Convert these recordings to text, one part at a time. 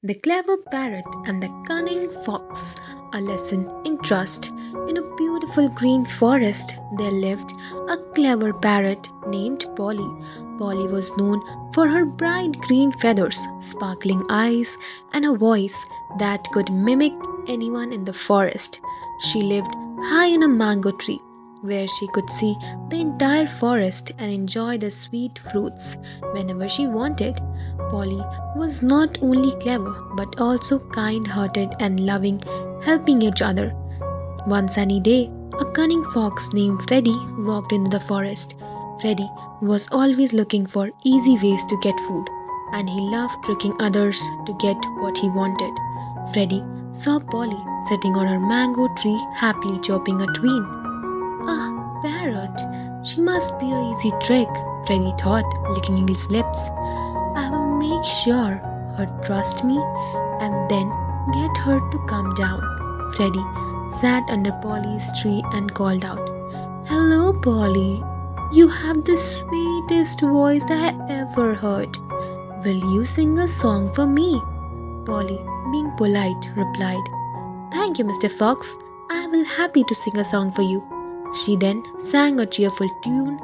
The Clever Parrot and the Cunning Fox, a lesson in trust. In a beautiful green forest, there lived a clever parrot named Polly. Polly was known for her bright green feathers, sparkling eyes, and a voice that could mimic anyone in the forest. She lived high in a mango tree, where she could see the entire forest and enjoy the sweet fruits whenever she wanted. Polly was not only clever but also kind hearted and loving, helping each other. One sunny day, a cunning fox named Freddy walked into the forest. Freddy was always looking for easy ways to get food, and he loved tricking others to get what he wanted. Freddy saw Polly sitting on her mango tree happily chopping a twig. Ah, parrot, she must be a easy trick, Freddy thought, licking his lips. I will make sure her trust me and then get her to come down. Freddy sat under Polly's tree and called out, Hello, Polly. You have the sweetest voice I ever heard. Will you sing a song for me? Polly, being polite, replied, Thank you, Mr. Fox. I will happy to sing a song for you. She then sang a cheerful tune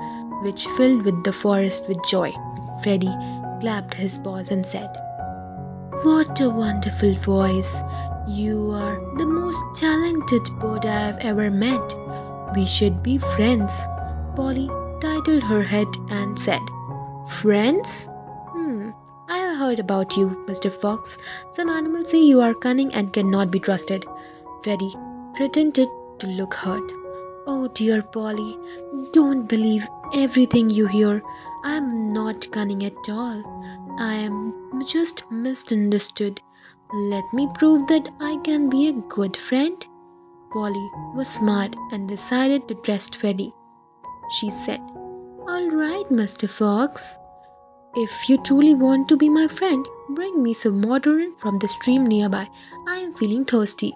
which filled with the forest with joy. Freddy clapped his paws and said, What a wonderful voice! You are the most talented bird I have ever met. We should be friends. Polly titled her head and said, Friends? I have heard about you, Mr. Fox. Some animals say you are cunning and cannot be trusted. Freddy pretended to look hurt. Oh dear Polly, don't believe everything you hear. I am not cunning at all. I am just misunderstood. Let me prove that I can be a good friend. Polly was smart and decided to trust Freddy. She said, All right, Mr. Fox. If you truly want to be my friend, bring me some water from the stream nearby. I am feeling thirsty.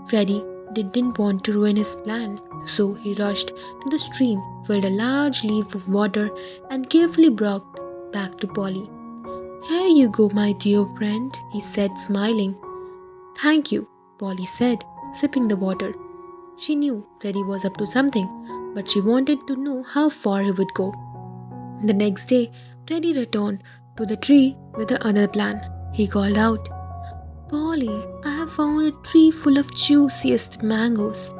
Freddy didn't want to ruin his plan, so he rushed to the stream, filled a large leaf of water, and carefully brought back to Polly. Here you go, my dear friend, he said, smiling. Thank you, Polly said, sipping the water. She knew Freddy was up to something, but she wanted to know how far he would go. The next day, Freddy returned to the tree with the other plan. He called out, Polly, I have found a tree full of juiciest mangoes.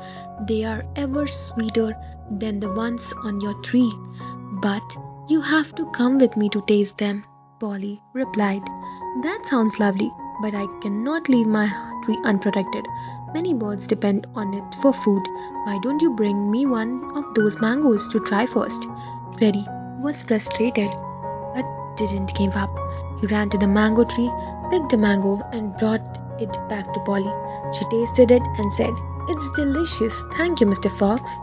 They are ever sweeter than the ones on your tree. But you have to come with me to taste them. Polly replied, That sounds lovely, but I cannot leave my tree unprotected. Many birds depend on it for food. Why don't you bring me one of those mangoes to try first? Freddy was frustrated but didn't give up. He ran to the mango tree, picked a mango, and brought it back to Polly. She tasted it and said, It's delicious. Thank you, Mr. Fox.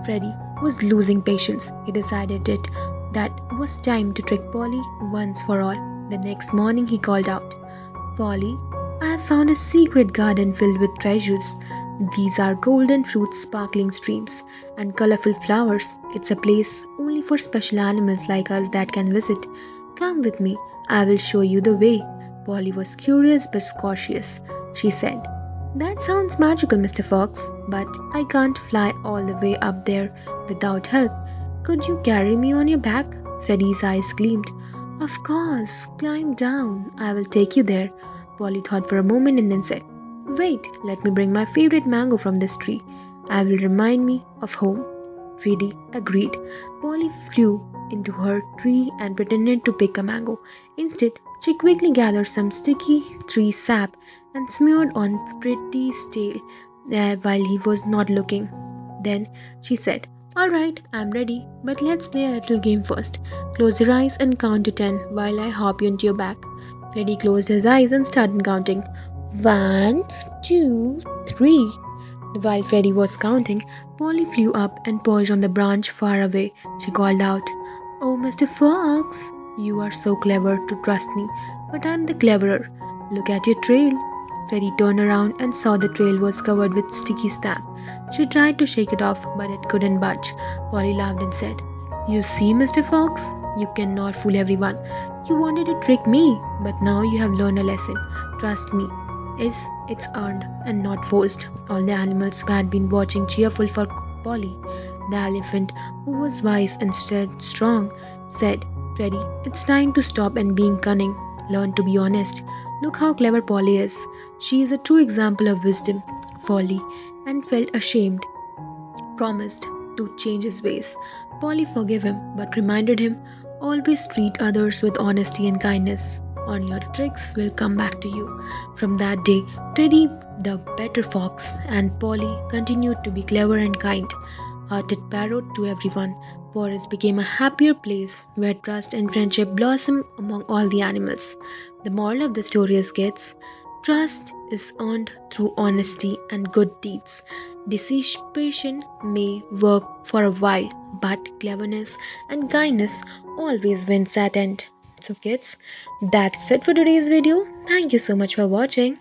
Freddy was losing patience. He decided that was time to trick Polly once for all. The next morning, he called out, Polly, I have found a secret garden filled with treasures. These are golden fruits, sparkling streams, and colorful flowers. It's a place only for special animals like us that can visit. Come with me, I will show you the way. Polly was curious but cautious. She said, That sounds magical, Mr. Fox, but I can't fly all the way up there without help. Could you carry me on your back? Freddy's eyes gleamed. Of course, climb down. I will take you there. Polly thought for a moment and then said, Wait, let me bring my favorite mango from this tree. I will remind me of home. Freddy agreed. Polly flew into her tree and pretended to pick a mango. Instead, she quickly gathered some sticky tree sap and smeared on Freddy's tail while he was not looking. Then she said, All right, I'm ready, but let's play a little game first. Close your eyes and count to 10 while I hop you into your back. Freddy closed his eyes and started counting. 1, 2, 3. While Freddy was counting, Polly flew up and perched on the branch far away. She called out, Oh, Mr. Fox, you are so clever to trust me, but I'm the cleverer. Look at your trail. Freddy turned around and saw the trail was covered with sticky sap. She tried to shake it off, but it couldn't budge. Polly laughed and said, You see, Mr. Fox, you cannot fool everyone. You wanted to trick me, but now you have learned a lesson. Trust me, is it's earned and not forced. All the animals who had been watching cheerful for Polly. The elephant, who was wise and strong, said, Freddy, it's time to stop and being cunning. Learn to be honest. Look how clever Polly is. She is a true example of wisdom, folly, and felt ashamed promised to change his ways. Polly forgave him, but reminded him always treat others with honesty and kindness, or your tricks will come back to you. From that day, Teddy, the better fox, and Polly continued to be clever and kind hearted Parrot to everyone. Forest became a happier place where trust and friendship blossom among all the animals. The moral of the story is kids, trust is earned through honesty and good deeds. Dissipation may work for a while, but cleverness and kindness always wins at end. So kids, that's it for today's video. Thank you so much for watching.